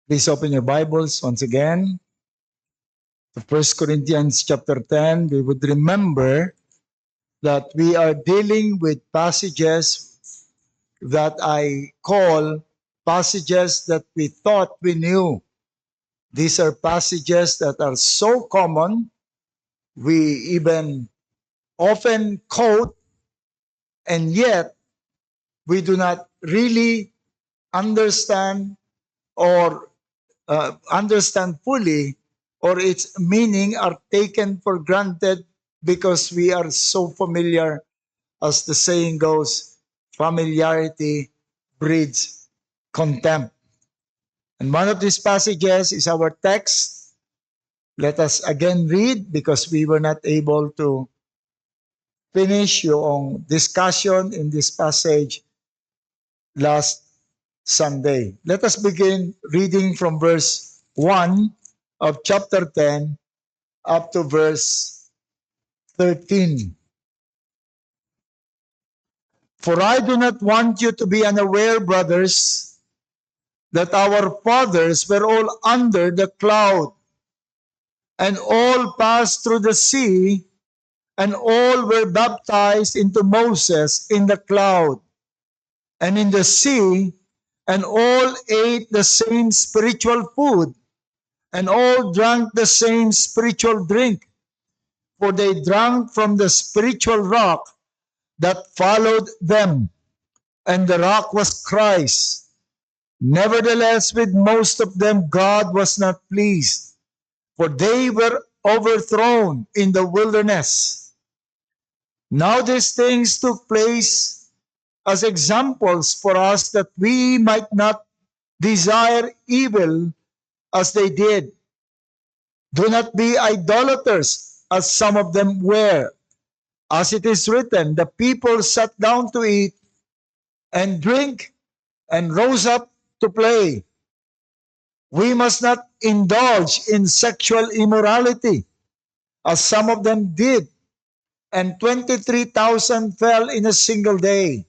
Please open your Bibles once again to 1 Corinthians chapter 10. We would remember that we are dealing with passages that I call passages that we thought we knew. These are passages that are so common, we even often quote, and yet we do not really understand or understand fully, or its meaning are taken for granted because we are so familiar. As the saying goes, familiarity breeds contempt. And one of these passages is our text. Let us again read because we were not able to finish yung discussion in this passage last Sunday. Let us begin reading from verse 1 of chapter 10 up to verse 13. For I do not want you to be unaware, brothers, that our fathers were all under the cloud, and all passed through the sea, and all were baptized into Moses in the cloud and in the sea, and all ate the same spiritual food, and all drank the same spiritual drink, for they drank from the spiritual rock that followed them, and the rock was Christ. Nevertheless, with most of them God was not pleased, for they were overthrown in the wilderness. Now these things took place as examples for us, that we might not desire evil as they did. Do not be idolaters, as some of them were. As it is written, the people sat down to eat and drink and rose up to play. We must not indulge in sexual immorality, as some of them did, and 23,000 fell in a single day.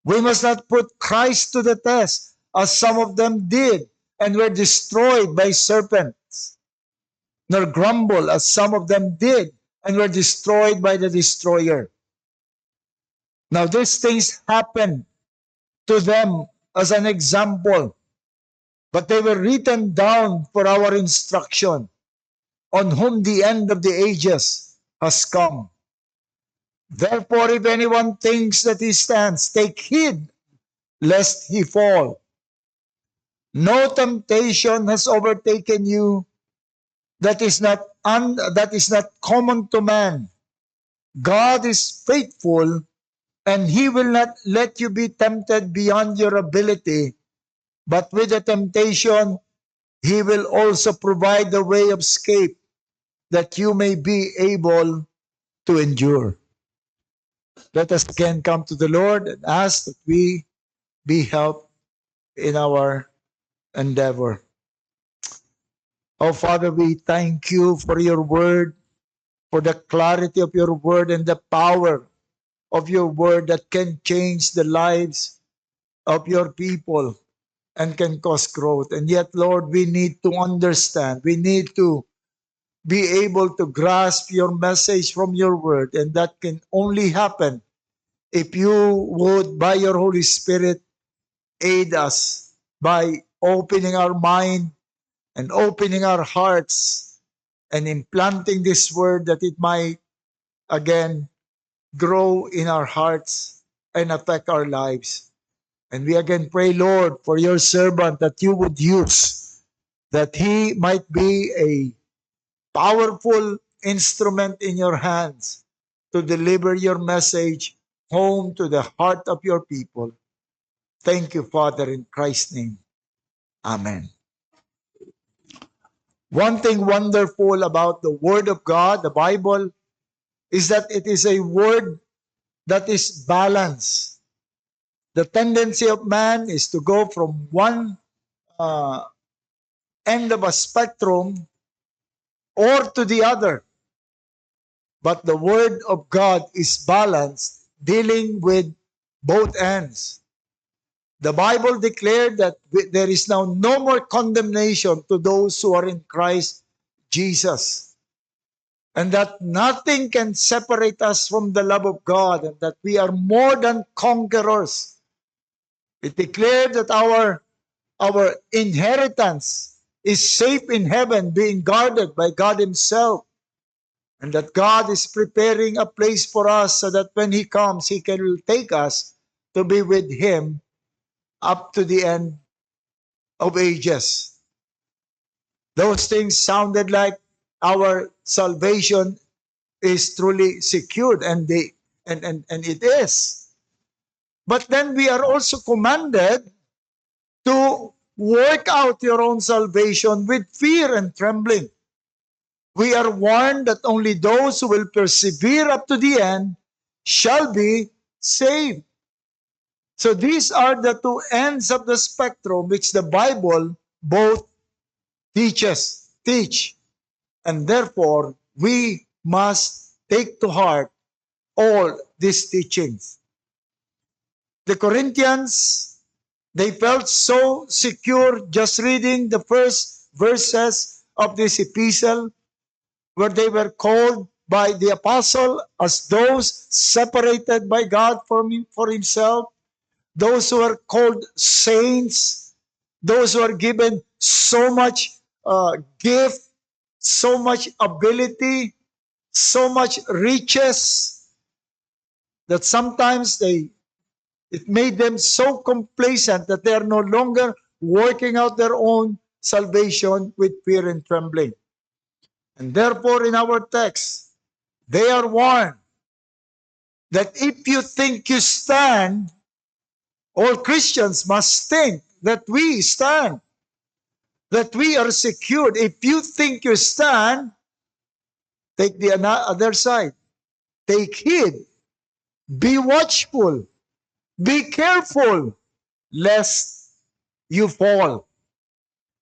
We must not put Christ to the test, as some of them did, and were destroyed by serpents, nor grumble, as some of them did, and were destroyed by the destroyer. Now these things happened to them as an example, but they were written down for our instruction, on whom the end of the ages has come. Therefore, if anyone thinks that he stands, take heed lest he fall. No temptation has overtaken you that is not common to man. God is faithful, and he will not let you be tempted beyond your ability, but with the temptation he will also provide the way of escape, that you may be able to endure. Let us again come to the Lord and ask that we be helped in our endeavor. Oh Father, we thank you for your word, for the clarity of your word and the power of your word that can change the lives of your people and can cause growth. And yet, Lord, we need to understand. We need to be able to grasp your message from your word. And that can only happen if you would, by your Holy Spirit, aid us by opening our mind and opening our hearts and implanting this word, that it might again grow in our hearts and affect our lives. And we again pray, Lord, for your servant, that you would use, that he might be a powerful instrument in your hands to deliver your message home to the heart of your people. Thank you, Father, in Christ's name. Amen. One thing wonderful about the Word of God, the Bible, is that it is a word that is balanced. The tendency of man is to go from one end of a spectrum or to the other. But the Word of God is balanced, dealing with both ends. The Bible declared that there is now no more condemnation to those who are in Christ Jesus, and that nothing can separate us from the love of God, and that we are more than conquerors. It declared that our inheritance is safe in heaven, being guarded by God Himself, and that God is preparing a place for us so that when He comes, He can take us to be with Him up to the end of ages. Those things sounded like our salvation is truly secured, and it is. But then we are also commanded to work out your own salvation with fear and trembling. We are warned that only those who will persevere up to the end shall be saved. So these are the two ends of the spectrum which the Bible both teach. And therefore, we must take to heart all these teachings. The Corinthians, they felt so secure just reading the first verses of this epistle, where they were called by the apostle as those separated by God for Himself, those who are called saints, those who are given so much gift, so much ability, so much riches, that sometimes it made them so complacent that they are no longer working out their own salvation with fear and trembling. And therefore, in our text, they are warned that if you think you stand, all Christians must think that we stand, that we are secured. If you think you stand, take the other side. Take heed. Be watchful. Be careful, lest you fall.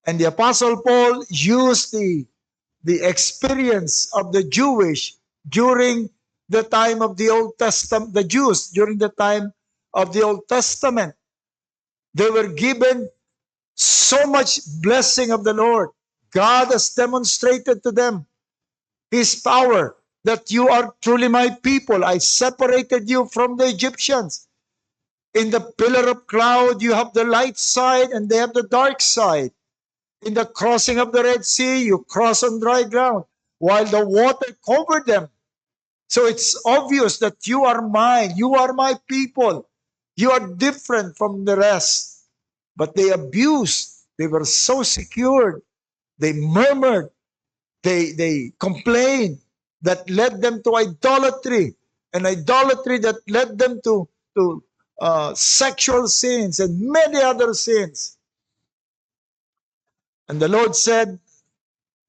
And the Apostle Paul used the experience of the Jewish during the time of the Old Testament, the Jews during the time of the Old Testament. They were given so much blessing of the Lord. God has demonstrated to them His power, that you are truly my people. I separated you from the Egyptians. In the pillar of cloud, you have the light side and they have the dark side. In the crossing of the Red Sea, you cross on dry ground, while the water covered them. So it's obvious that you are mine. You are my people. You are different from the rest. But they abused. They were so secured. They murmured. They complained. That led them to idolatry. And idolatry that led them to sexual sins and many other sins. And the Lord said,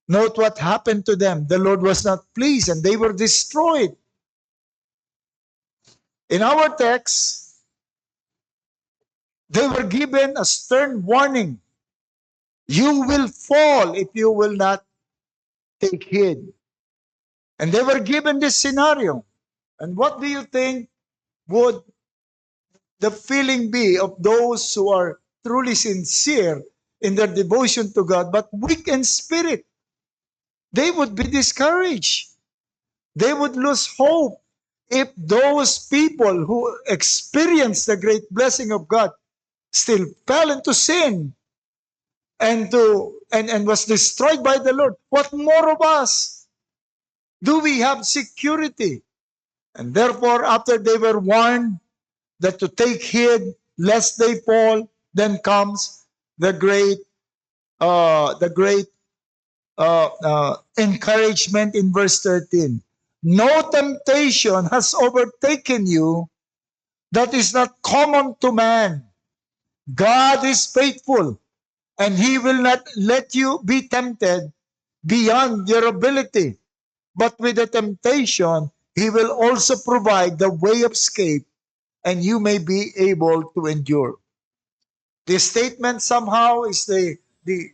note what happened to them. The Lord was not pleased and they were destroyed. In our text, they were given a stern warning. You will fall if you will not take heed. And they were given this scenario. And what do you think would the feeling be of those who are truly sincere in their devotion to God, but weak in spirit? They would be discouraged. They would lose hope if those people who experienced the great blessing of God still fell into sin and was destroyed by the Lord. What more of us? Do we have security? And therefore, after they were warned that to take heed lest they fall, then comes the great encouragement in verse 13. No temptation has overtaken you that is not common to man. God is faithful, and He will not let you be tempted beyond your ability. But with the temptation, He will also provide the way of escape, and you may be able to endure. This statement somehow is the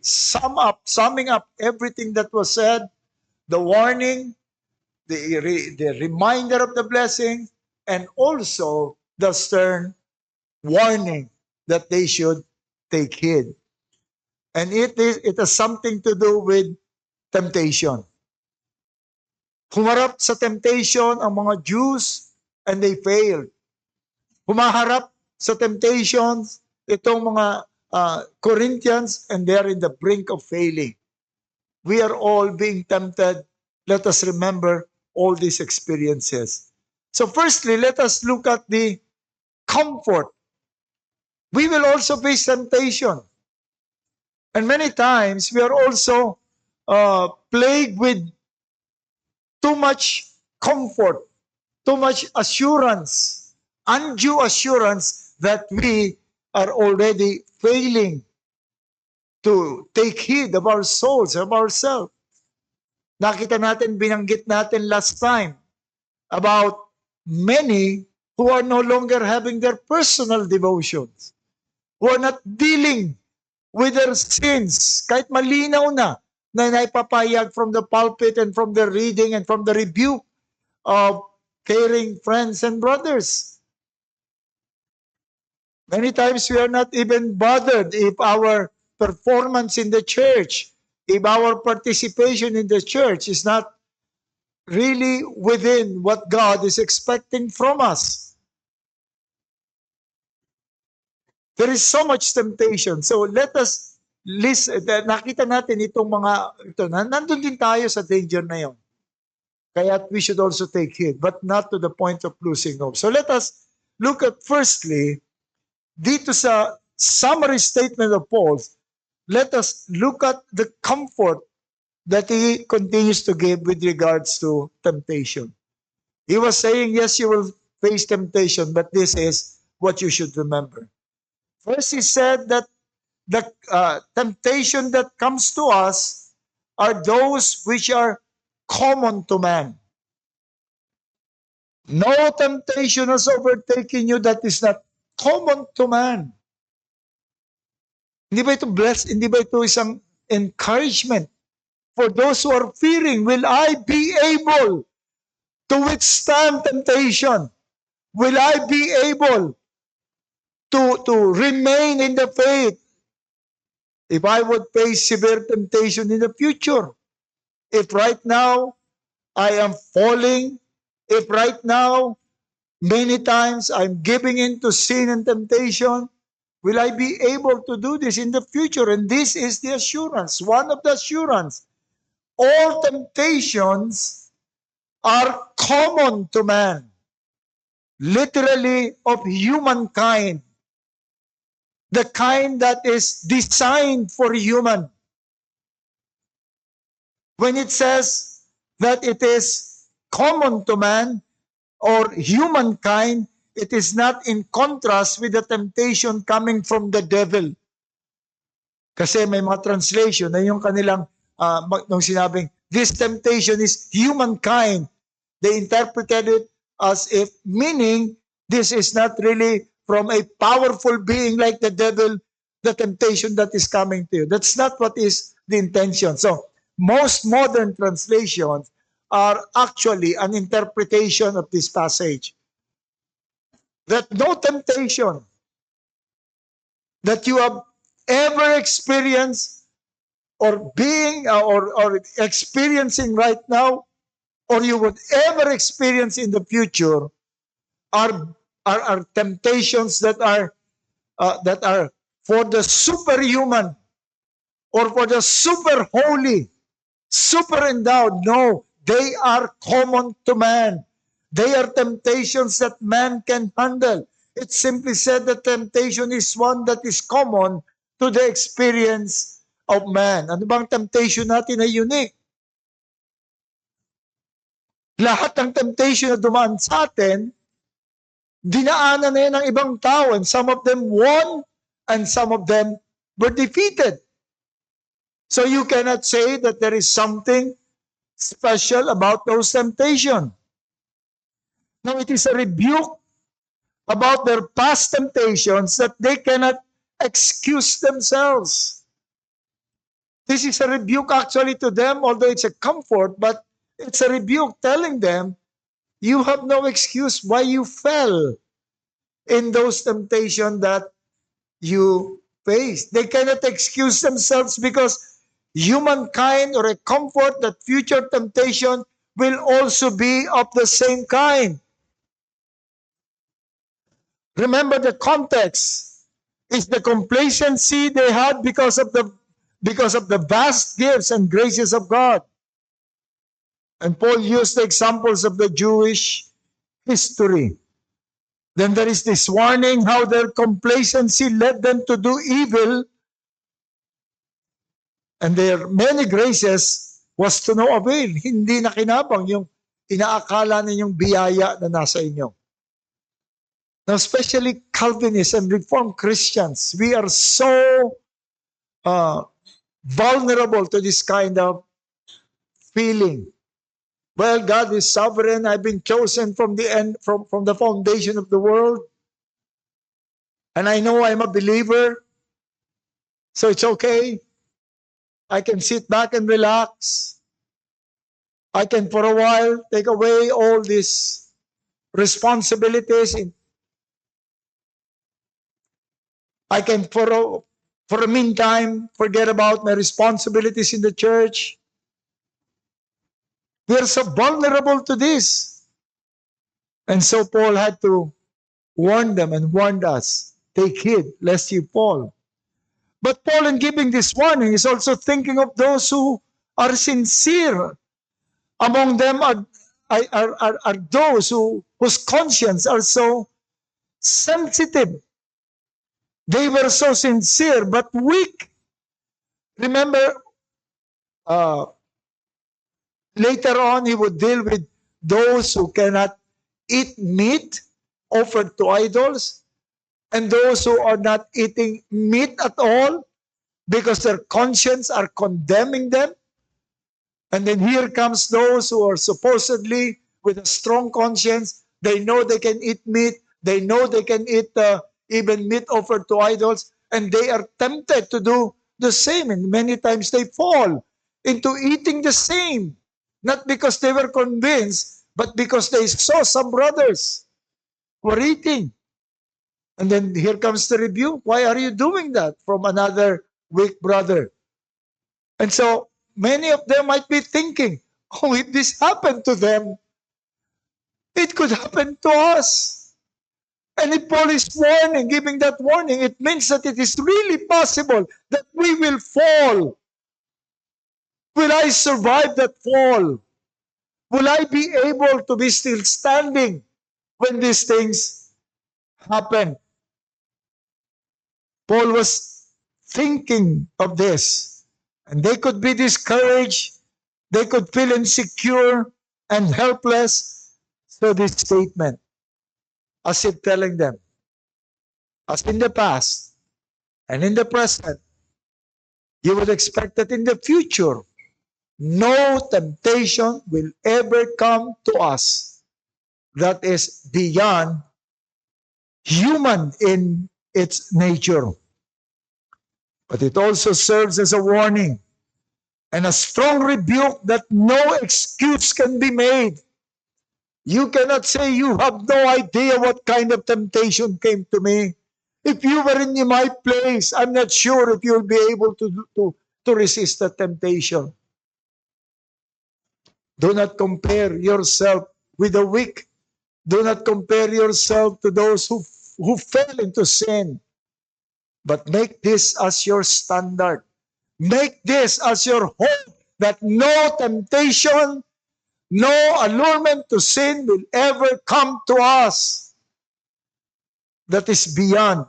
summing up everything that was said, the warning, the reminder of the blessing, and also the stern warning that they should take heed. And it has something to do with temptation. Humarap sa temptation ang mga Jews and they failed. Humaharap sa temptations itong mga Corinthians and they are in the brink of failing. We are all being tempted. Let us remember all these experiences. So firstly, let us look at the comfort. We will also face temptation. And many times, we are also plagued with too much comfort, too much assurance, undue assurance that we are already failing to take heed of our souls, of ourselves. Nakita natin, binanggit natin last time about many who are no longer having their personal devotions, who are not dealing with their sins, kahit malinaw na naipapayag from the pulpit and from the reading and from the rebuke of caring friends and brothers. Many times we are not even bothered if our performance in the church, if our participation in the church is not really within what God is expecting from us. There is so much temptation. So let us listen. Nakita natin itong mga, nandun din tayo sa danger na yun. Kaya we should also take heed, but not to the point of losing hope. So let us look at firstly, dito sa summary statement of Paul, let us look at the comfort that he continues to give with regards to temptation. He was saying, yes, you will face temptation, but this is what you should remember. First, he said that the temptation that comes to us are those which are common to man. No temptation has overtaken you that is not common to man. Hindi ba ito blessed? Hindi ba ito isang encouragement for those who are fearing? Will I be able to withstand temptation? Will I be able to remain in the faith if I would face severe temptation in the future? If right now I am falling, if right now many times I'm giving in to sin and temptation, will I be able to do this in the future? And this is the assurance, one of the assurance. All temptations are common to man, literally of humankind, the kind that is designed for human. When it says that it is common to man or humankind, it is not in contrast with the temptation coming from the devil. Kasi may mga translation na yung kanilang, nung sinabing, this temptation is humankind. They interpreted it as if, meaning, this is not really from a powerful being like the devil, the temptation that is coming to you. That's not what is the intention. So, most modern translations are actually an interpretation of this passage. That no temptation that you have ever experienced or being or experiencing right now or you would ever experience in the future are temptations that are for the superhuman or for the super holy, super endowed. No, they are common to man. They are temptations that man can handle. It simply said that temptation is one that is common to the experience of man. Ano bang temptation natin na unique? Lahat ng temptation na dumaan sa atin, dinaanan na yan ng ibang tao, and some of them won and some of them were defeated. So you cannot say that there is something special about those temptations. Now it is a rebuke about their past temptations that they cannot excuse themselves. This is a rebuke actually to them, although it's a comfort, but it's a rebuke telling them, you have no excuse why you fell in those temptations that you face. They cannot excuse themselves because humankind or a comfort that future temptation will also be of the same kind. Remember the context is the complacency they had because of the vast gifts and graces of God. And Paul used the examples of the Jewish history. Then there is this warning how their complacency led them to do evil, and their many graces was to no avail. Hindi nakinabang yung inaakala ninyong biyaya na nasa inyo. Now, especially Calvinists and Reformed Christians, we are so vulnerable to this kind of feeling. Well, God is sovereign. I've been chosen from the end, from the foundation of the world. And I know I'm a believer. So it's okay. I can sit back and relax. I can, for a while, take away all these responsibilities. I can, for a meantime, forget about my responsibilities in the church. We're so vulnerable to this. And so Paul had to warn them and warned us, take heed lest you fall. But Paul, in giving this warning, is also thinking of those who are sincere. Among them are those whose conscience are so sensitive. They were so sincere but weak. Remember, later on, he would deal with those who cannot eat meat offered to idols, and those who are not eating meat at all because their conscience are condemning them. And then here comes those who are supposedly with a strong conscience. They know they can eat meat. They know they can eat even meat offered to idols. And they are tempted to do the same. And many times they fall into eating the same. Not because they were convinced, but because they saw some brothers were eating. And then here comes the rebuke. Why are you doing that? From another weak brother. And so many of them might be thinking, oh, if this happened to them, it could happen to us. And if Paul is warning, giving that warning, it means that it is really possible that we will fall. Will I survive that fall? Will I be able to be still standing when these things happen? Paul was thinking of this, and they could be discouraged, they could feel insecure and helpless. So this statement, as if telling them, as in the past and in the present, you would expect that in the future, no temptation will ever come to us that is beyond human in its nature. But it also serves as a warning and a strong rebuke that no excuse can be made. You cannot say you have no idea what kind of temptation came to me. If you were in my place, I'm not sure if you'll be able to resist the temptation. Do not compare yourself with the weak. Do not compare yourself to those who fell into sin. But make this as your standard. Make this as your hope that no temptation, no allurement to sin will ever come to us that is beyond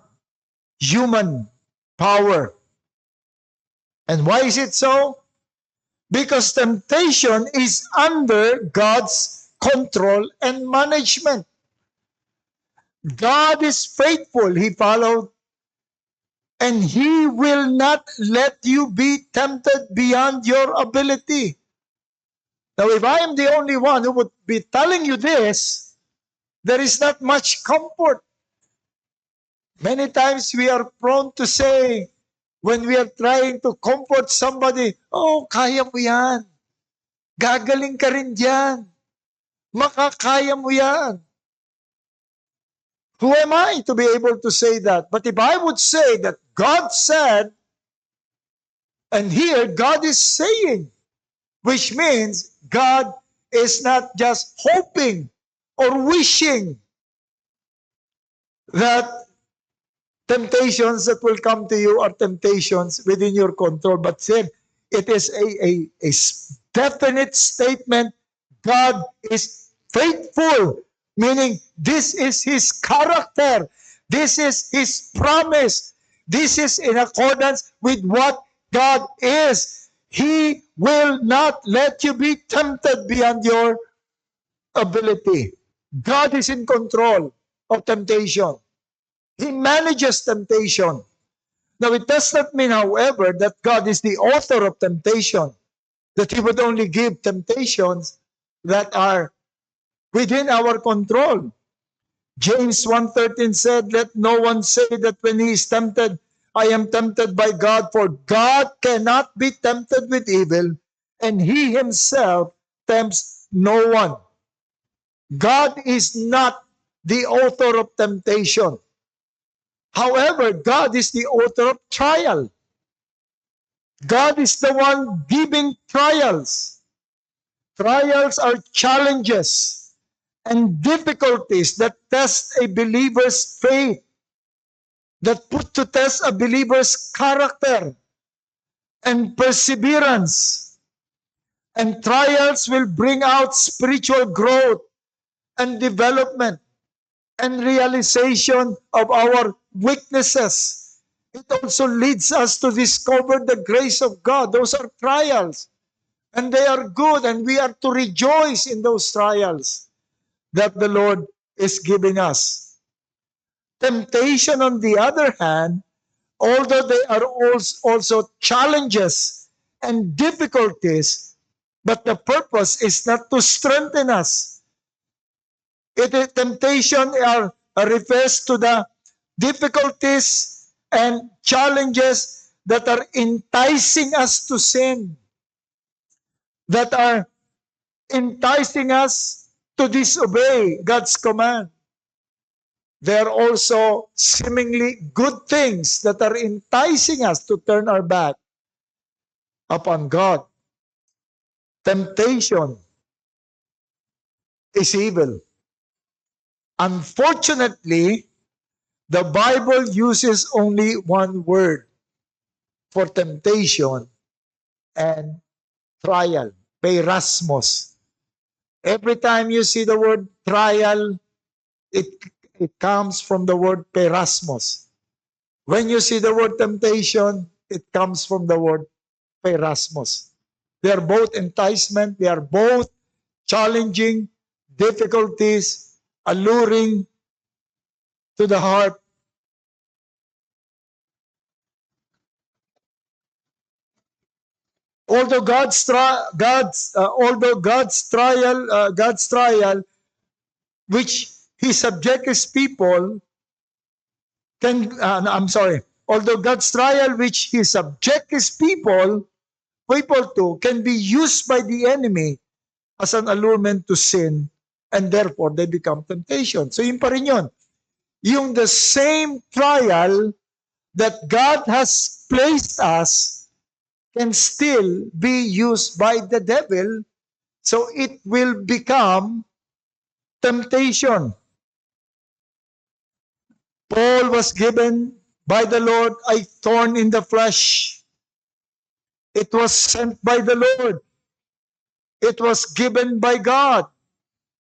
human power. And why is it so? Because temptation is under God's control and management. God is faithful. He followed, and He will not let you be tempted beyond your ability. Now, if I am the only one who would be telling you this, there is not much comfort. Many times we are prone to say, when we are trying to comfort somebody, oh, kaya mo yan. Gagaling ka rin dyan. Makakaya mo yan. Who am I to be able to say that? But if I would say that God said, and here God is saying, which means God is not just hoping or wishing that temptations that will come to you are temptations within your control, but said it is a definite statement. God is faithful, meaning this is His character, this is His promise, this is in accordance with what God is. He will not let you be tempted beyond your ability. God is in control of temptation. He manages temptation. Now, it does not mean, however, that God is the author of temptation, that He would only give temptations that are within our control. James 1:13 said, "Let no one say that when he is tempted, I am tempted by God, for God cannot be tempted with evil, and He Himself tempts no one." God is not the author of temptation. However, God is the author of trial. God is the one giving trials. Trials are challenges and difficulties that test a believer's faith, that put to test a believer's character and perseverance. And trials will bring out spiritual growth and development and realization of our weaknesses. It also leads us to discover the grace of God. Those are trials, and they are good, and we are to rejoice in those trials that the Lord is giving us. Temptation, on the other hand, although they are also challenges and difficulties, but the purpose is not to strengthen us. Temptation refers to the difficulties and challenges that are enticing us to sin, that are enticing us to disobey God's command. There are also seemingly good things that are enticing us to turn our back upon God. Temptation is evil. Unfortunately, the Bible uses only one word for temptation and trial, peirasmos. Every time you see the word trial, it, it comes from the word peirasmos. When you see the word temptation, it comes from the word peirasmos. They are both enticement, they are both challenging, difficulties, alluring to the heart. Although God's trial, which He subjects His people, although God's trial, which He subjects His people to, can be used by the enemy as an allurement to sin, and therefore they become temptation. So yun pa rin yun. Yung the same trial that God has placed us can still be used by the devil, so it will become temptation. Paul was given by the Lord a thorn in the flesh. It was sent by the Lord. It was given by God.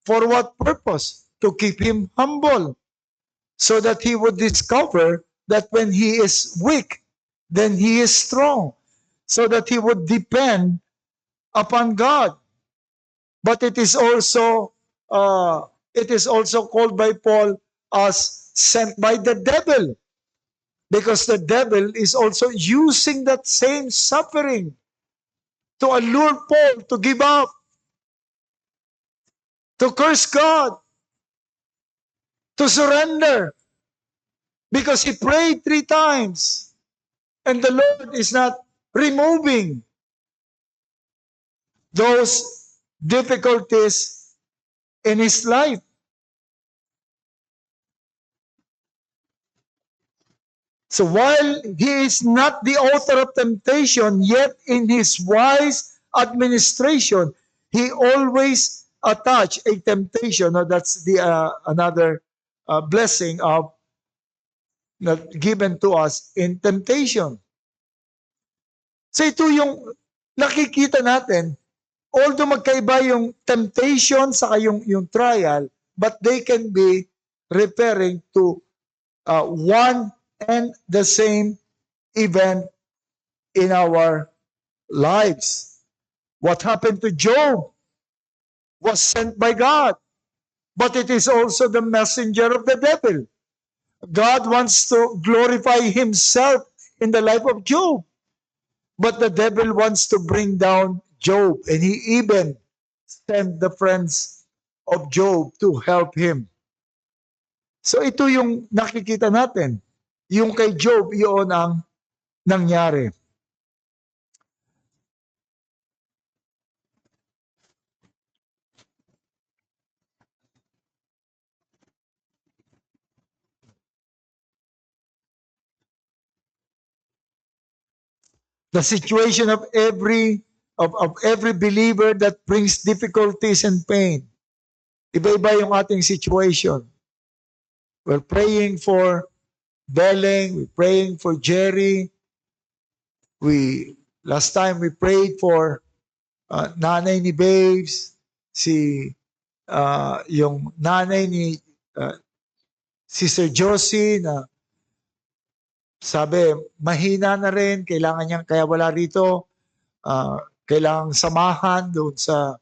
For what purpose? To keep him humble, so that he would discover that when he is weak, then he is strong, so that he would depend upon God. But it is also called by Paul as sent by the devil, because the devil is also using that same suffering to allure Paul to give up, to curse God, to surrender, because he prayed 3 times and the Lord is not removing those difficulties in his life. So while he is not the author of temptation, yet in his wise administration, he always attach a temptation. Now that's the another blessing of given to us in temptation. So ito yung nakikita natin, although magkaiba yung temptation sa yung trial, but they can be referring to one and the same event in our lives. What happened to Job was sent by God, but it is also the messenger of the devil. God wants to glorify himself in the life of Job, but the devil wants to bring down Job, and he even sent the friends of Job to help him. So ito yung nakikita natin. Yung kay Job, iyon ang nangyari. The situation of every believer that brings difficulties and pain. Iba-iba yung ating situation. We're praying for Beleng, we're praying for Jerry. Last time we prayed for nanay ni Babes, yung nanay ni Sister Josie na sabi, mahina na rin, kailangan niyang, kaya wala rito, kailangang samahan doon sa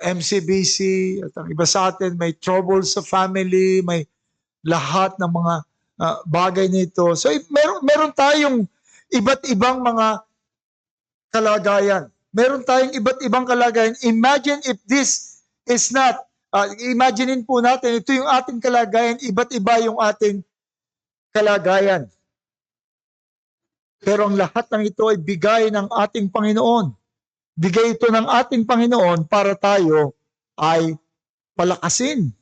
MCBC, at ang iba sa atin may trouble sa family, may lahat ng mga bagay nito. So meron tayong iba't ibang mga kalagayan. Meron tayong iba't ibang kalagayan. Imagine if this is not, imaginein po natin, ito yung ating kalagayan, iba't iba yung ating kalagayan. Pero ang lahat ng ito ay bigay ng ating Panginoon. Bigay ito ng ating Panginoon para tayo ay palakasin.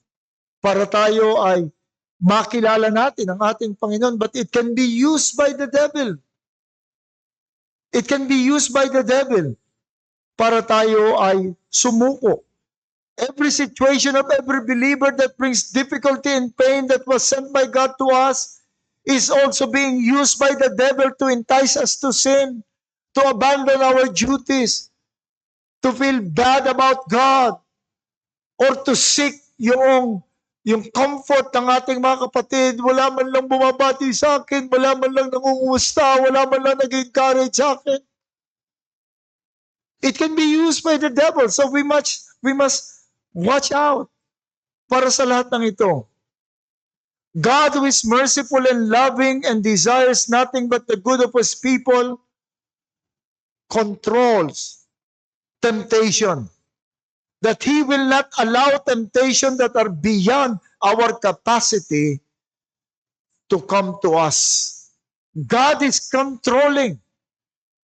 Para tayo ay makilala natin ang ating Panginoon. But it can be used by the devil. It can be used by the devil para tayo ay sumuko. Every situation of every believer that brings difficulty and pain that was sent by God to us is also being used by the devil to entice us to sin, to abandon our duties, to feel bad about God, or to seek yung comfort ng ating mga kapatid. Wala man lang bumabati sa akin, wala man lang nangungumusta, wala man lang nag-encourage sa akin. It can be used by the devil, so we must watch out para sa lahat ng ito. God who is merciful and loving and desires nothing but the good of His people controls temptation. That He will not allow temptation that are beyond our capacity to come to us. God is controlling.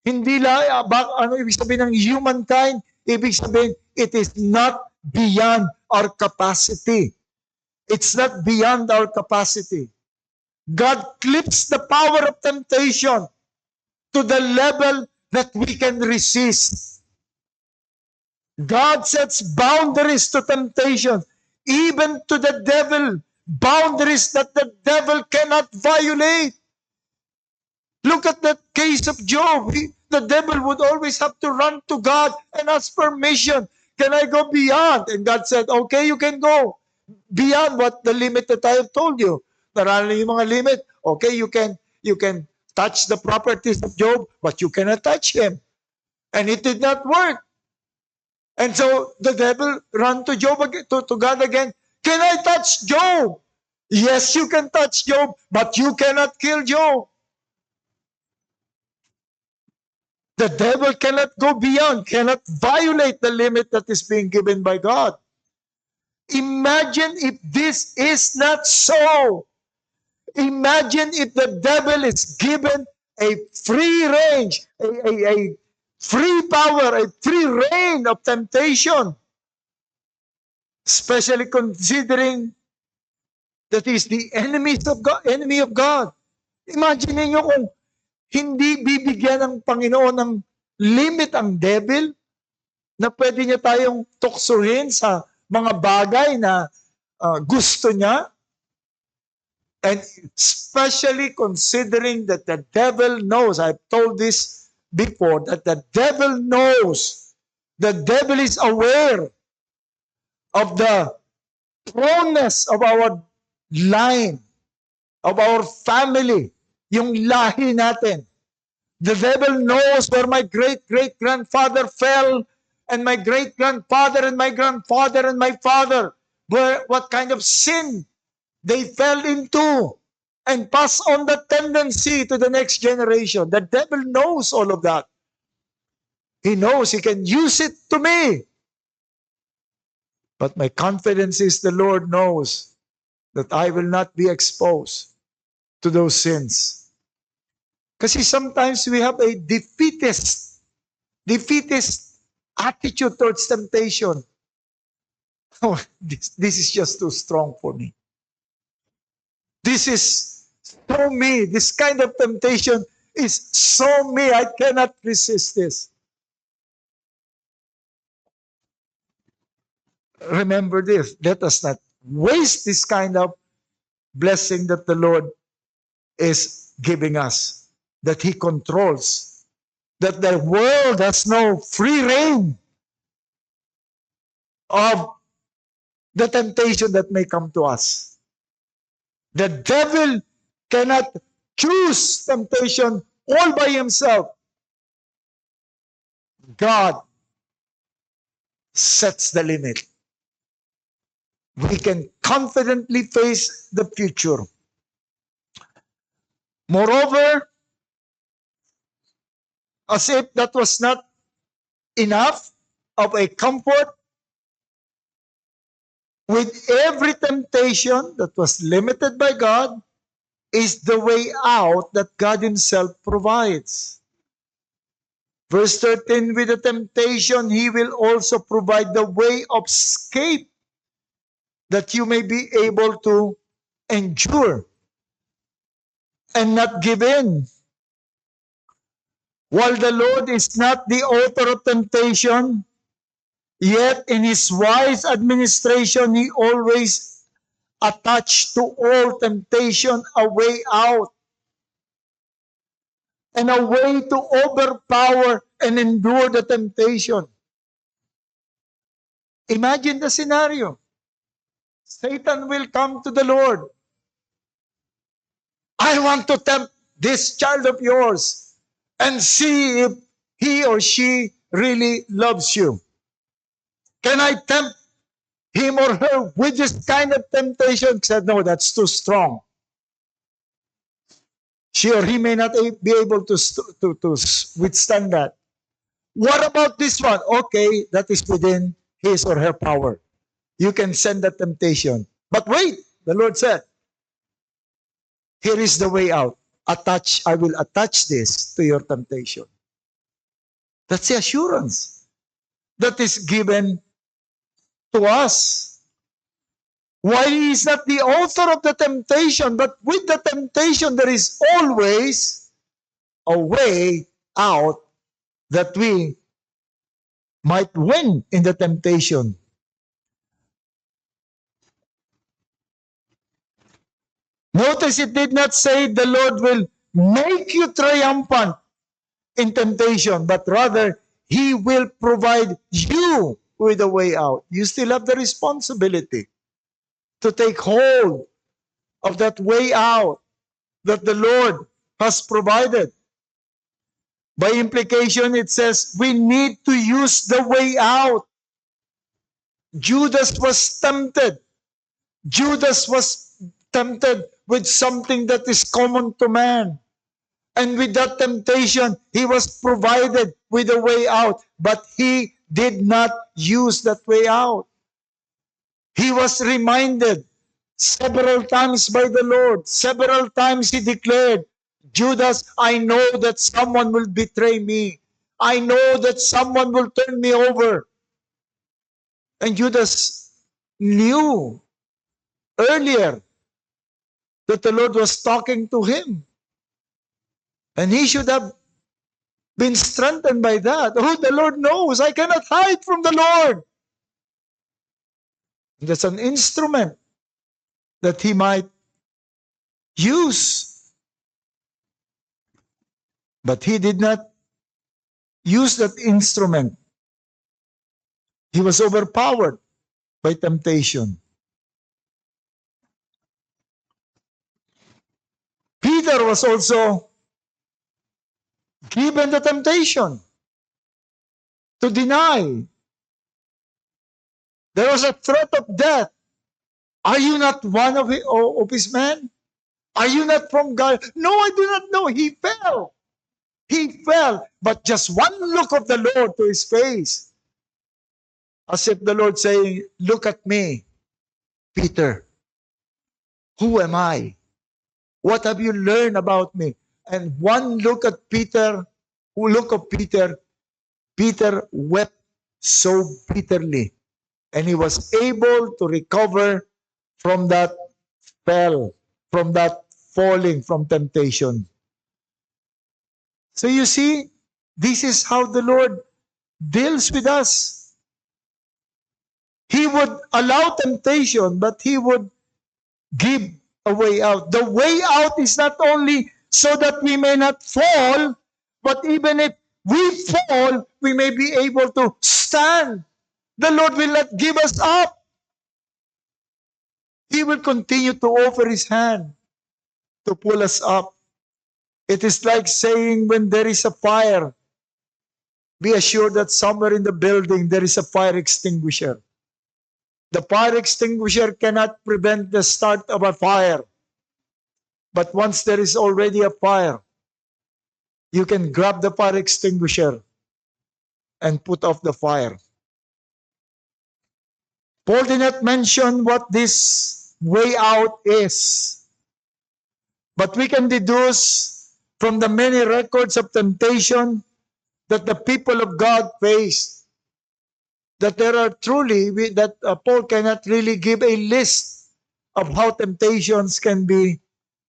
Hindi lang, ano ibig sabihin ng humankind? Ibig sabihin, it is not beyond our capacity. It's not beyond our capacity. God clips the power of temptation to the level that we can resist. God sets boundaries to temptation, even to the devil, boundaries that the devil cannot violate. Look at that case of Job. The devil would always have to run to God and ask permission. Can I go beyond? And God said, okay, you can go beyond what the limit that I have told you. Narano yung mga limit. Okay, you can touch the properties of Job, but you cannot touch him. And it did not work. And so the devil ran to Job to God again. Can I touch Job? Yes, you can touch Job, but you cannot kill Job. The devil cannot go beyond, cannot violate the limit that is being given by God. Imagine if this is not so. Imagine if the devil is given a free range, a free power, a free reign of temptation. Especially considering that he is the enemy of God. Imagine niyo kung hindi bibigyan ng Panginoon ng limit ang devil, na pwede niya tayong tuksuhin sa mga bagay na gusto niya. And especially considering that the devil knows, I've told this before, that the devil knows, the devil is aware of the proneness of our line, of our family, yung lahi natin. The devil knows where my great-great-grandfather fell, and my great-grandfather and my grandfather and my father, what kind of sin they fell into, and pass on the tendency to the next generation. The devil knows all of that. He knows he can use it to me. But my confidence is the Lord knows that I will not be exposed to those sins. Kasi sometimes we have a defeatist attitude towards temptation. Oh, this is just too strong for me. This is so me. This kind of temptation is so me. I cannot resist this. Remember this. Let us not waste this kind of blessing that the Lord is giving us, that He controls, that the world has no free reign of the temptation that may come to us. The devil cannot choose temptation all by himself. God sets the limit. We can confidently face the future. Moreover, as if that was not enough of a comfort, with every temptation that was limited by God is the way out that God Himself provides. Verse 13, with the temptation, He will also provide the way of escape that you may be able to endure and not give in. While the Lord is not the author of temptation, yet in His wise administration, He always attached to all temptation a way out and a way to overpower and endure the temptation. Imagine the scenario. Satan will come to the Lord. I want to tempt this child of yours and see if he or she really loves you. Can I tempt him or her with this kind of temptation? Said, no, that's too strong. She or he may not be able to withstand that. What about this one? Okay, that is within his or her power. You can send that temptation. But wait, the Lord said, here is the way out. I will attach this to your temptation. That's the assurance that is given to us. Why He is not the author of the temptation, but with the temptation there is always a way out that we might win in the temptation. Notice it did not say the Lord will make you triumphant in temptation, but rather He will provide you with a way out. You still have the responsibility to take hold of that way out that the Lord has provided. By implication, it says we need to use the way out. Judas was tempted. Judas was tempted with something that is common to man. And with that temptation, he was provided with a way out, but he did not use that way out. He was reminded several times by the Lord. Several times he declared, Judas, I know that someone will betray me. I know that someone will turn me over. And Judas knew earlier that the Lord was talking to him. And he should have been strengthened by that. Oh, the Lord knows I cannot hide from the Lord. That's an instrument that he might use. But he did not use that instrument. He was overpowered by temptation. Peter was also given the temptation to deny. There was a threat of death. Are you not one of his men? Are you not from God? No, I do not know. He fell. He fell. But just one look of the Lord to his face, as if the Lord saying, look at me, Peter. Who am I? What have you learned about me? And one look at Peter, Peter wept so bitterly. And he was able to recover from that from that falling from temptation. So you see, this is how the Lord deals with us. He would allow temptation, but he would give a way out. The way out is not only so that we may not fall, but even if we fall, we may be able to stand. The Lord will not give us up. He will continue to offer his hand to pull us up. It is like saying when there is a fire, be assured that somewhere in the building there is a fire extinguisher. The fire extinguisher cannot prevent the start of a fire. But once there is already a fire, you can grab the fire extinguisher and put off the fire. Paul did not mention what this way out is. But we can deduce from the many records of temptation that the people of God faced, that there are truly, Paul cannot really give a list of how temptations can be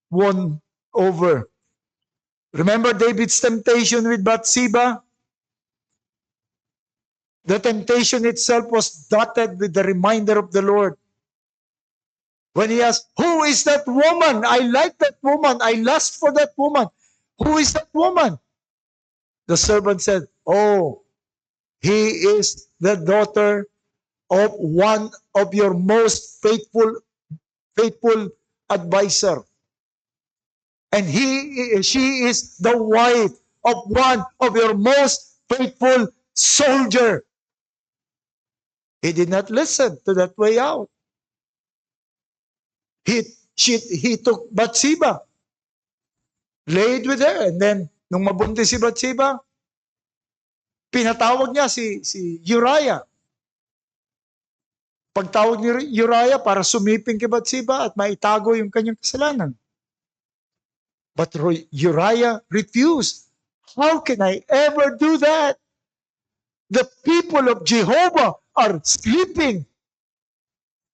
won over. Remember David's temptation with Bathsheba? The temptation itself was dotted with the reminder of the Lord. When he asked, who is that woman? I like that woman. I lust for that woman. Who is that woman? The servant said, oh, he is the daughter of one of your most faithful advisor. And she is the wife of one of your most faithful soldier. He did not listen to that way out. He took Bathsheba, laid with her, and then nung mabuntis si Bathsheba, pinatawag niya si Uriah. Pagtawag ni Uriah para sumiping kay Bathsheba at maitago yung kanyang kasalanan. But Uriah refused. How can I ever do that? The people of Jehovah are sleeping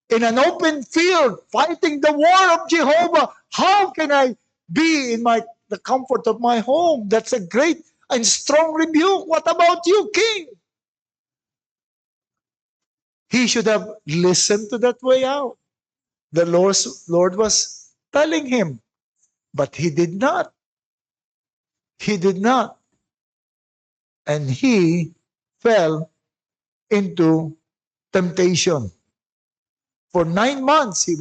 in an open field, fighting the war of Jehovah. How can I be in the comfort of my home? That's a great and strong rebuke. What about you, king? He should have listened to that way out. The Lord was telling him, but he did not. He did not. And he fell into temptation. For 9 months, he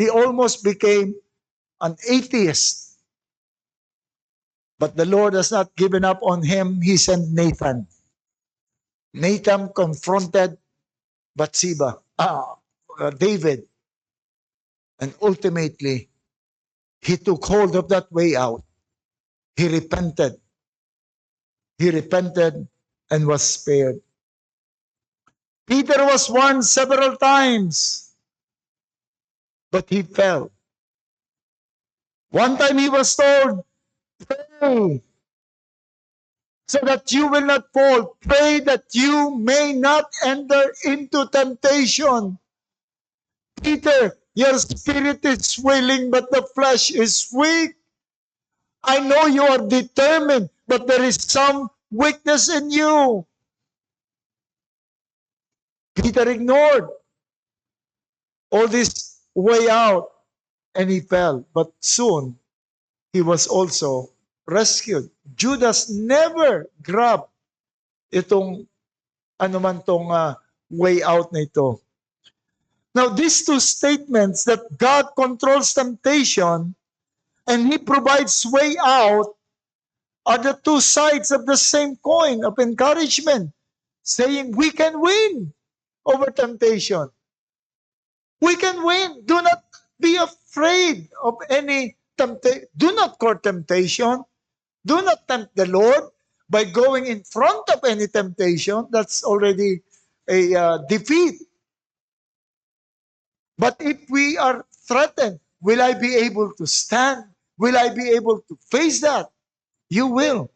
almost became an atheist. But the Lord has not given up on him. He sent Nathan. Nathan confronted David. And ultimately, he took hold of that way out. He repented. He repented and was spared. Peter was warned several times, but he fell. One time he was told, pray so that you will not fall. Pray that you may not enter into temptation. Peter, your spirit is willing, but the flesh is weak. I know you are determined, but there is some weakness in you. Peter ignored all this way out and he fell. But soon, he was also rescued. Judas never grabbed itong way out na ito. Now, these two statements that God controls temptation and He provides way out are the two sides of the same coin of encouragement, saying we can win over temptation. We can win. Do not be afraid of any temptation. Do not court temptation. Do not tempt the Lord by going in front of any temptation. That's already a defeat. But if we are threatened, will I be able to stand? Will I be able to face that? You will.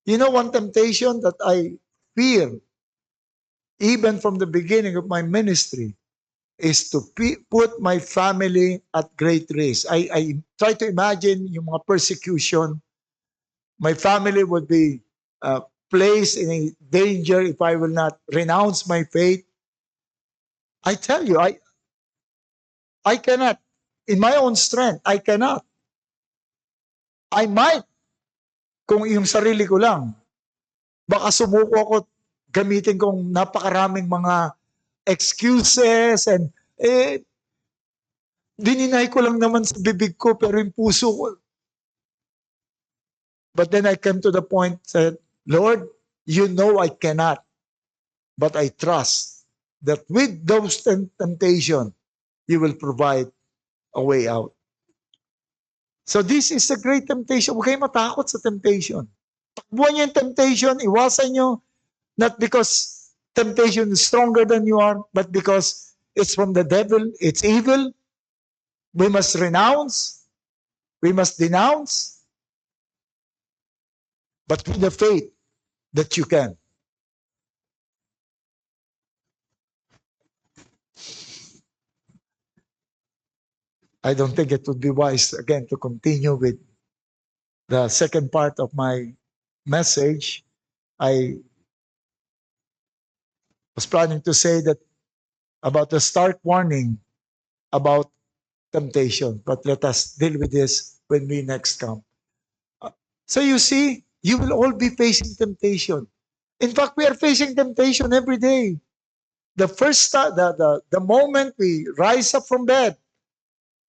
You know, one temptation that I fear, even from the beginning of my ministry, is to put my family at great risk. I try to imagine yung mga persecution. My family would be placed in a danger if I will not renounce my faith. I tell you, I cannot. In my own strength, I cannot. I might, kung yung sarili ko lang. Baka sumuko ako, gamitin kong napakaraming mga excuses and dininay ko lang naman sa bibig ko pero yung puso ko. But then I came to the point that, Lord, you know I cannot. But I trust that with those temptations, you will provide a way out. So this is a great temptation. Huwag kayong matakot sa temptation. Takbuhan niyo yung temptation, iwasan niyo, not because temptation is stronger than you are, but because it's from the devil, it's evil. We must renounce, we must denounce, but with the faith that you can. I don't think it would be wise, again, to continue with the second part of my message. I was planning to say that about the stark warning about temptation, but let us deal with this when we next come. So you see, you will all be facing temptation. In fact, we are facing temptation every day. The moment we rise up from bed,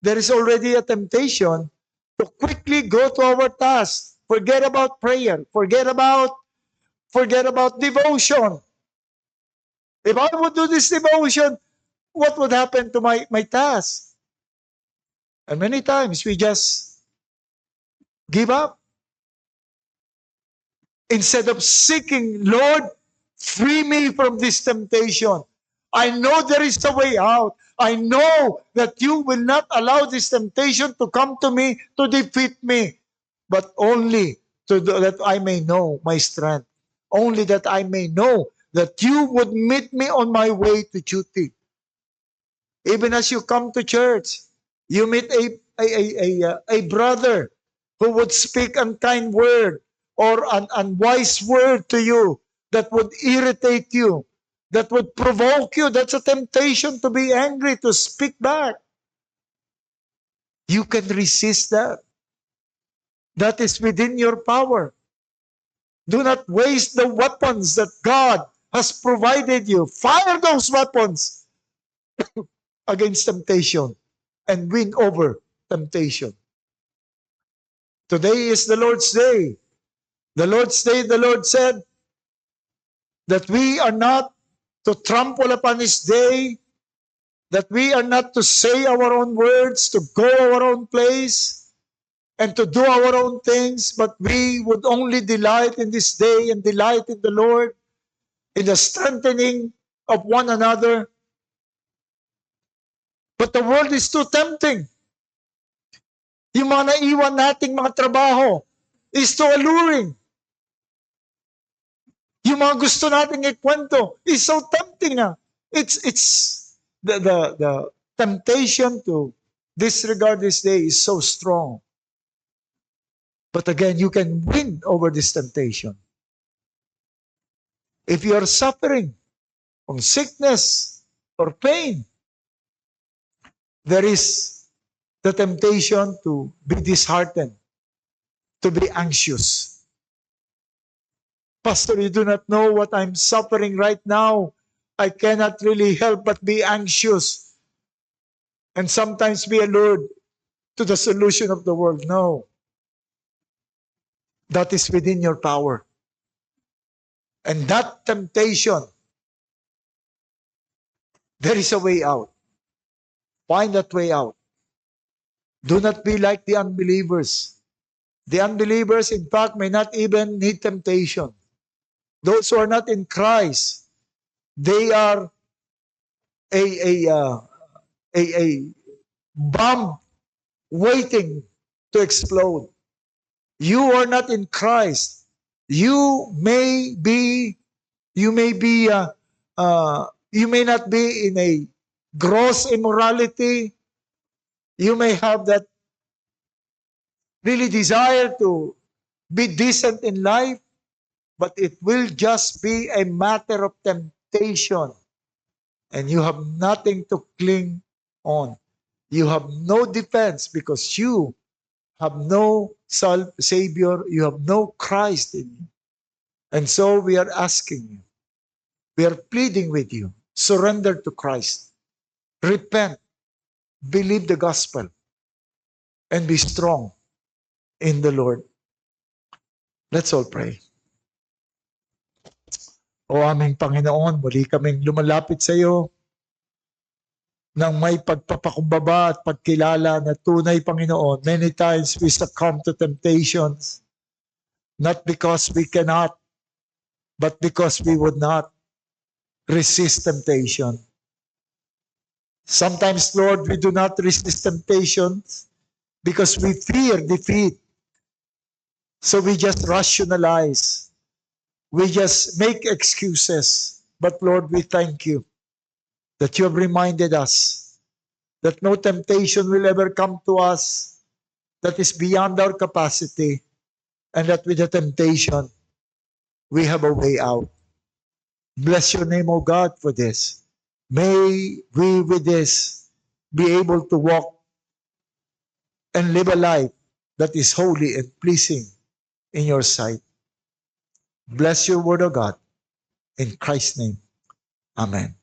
there is already a temptation to quickly go to our task. Forget about prayer. Forget about devotion. If I would do this devotion, what would happen to my task? And many times we just give up. Instead of seeking, Lord, free me from this temptation. I know there is a way out. I know that you will not allow this temptation to come to me to defeat me, but only that I may know my strength. Only that I may know that you would meet me on my way to duty. Even as you come to church, you meet a brother who would speak unkind word or an unwise word to you that would irritate you, that would provoke you. That's a temptation to be angry, to speak back. You can resist that. That is within your power. Do not waste the weapons that God has provided you. Fire those weapons against temptation and win over temptation. Today is the Lord's day. The Lord's day, the Lord said that we are not to trample upon His day, that we are not to say our own words, to go our own place, and to do our own things, but we would only delight in this day and delight in the Lord, in the strengthening of one another. But the world is too tempting. Yung mga naiwan nating mga trabaho is too alluring. Yung mga gusto nating ikwento is so tempting na. It's the temptation to disregard this day is so strong. But again, you can win over this temptation. If you are suffering from sickness or pain, there is the temptation to be disheartened, to be anxious. Pastor, you do not know what I'm suffering right now. I cannot really help but be anxious and sometimes be allured to the solution of the world. No. That is within your power. And that temptation, there is a way out. Find that way out. Do not be like the unbelievers. The unbelievers, in fact, may not even need temptation. Those who are not in Christ, they are a bomb waiting to explode. You are not in Christ. You may not be in a gross immorality. You may have that really desire to be decent in life, but it will just be a matter of temptation. And you have nothing to cling on. You have no defense because you have no Savior. You have no Christ in you. And so we are asking you, we are pleading with you, surrender to Christ. Repent, believe the gospel, and be strong in the Lord. Let's all pray. O aming Panginoon, muli kaming lumalapit sa iyo ng may pagpapakumbaba at pagkilala na tunay, Panginoon. Many times we succumb to temptations, not because we cannot, but because we would not resist temptation. Sometimes, Lord, we do not resist temptations because we fear defeat. So we just rationalize. We just make excuses. But Lord, we thank you that you have reminded us that no temptation will ever come to us that is beyond our capacity, and that with the temptation, we have a way out. Bless your name, O God, for this. May we with this be able to walk and live a life that is holy and pleasing in your sight. Bless your word, O God. In Christ's name, amen.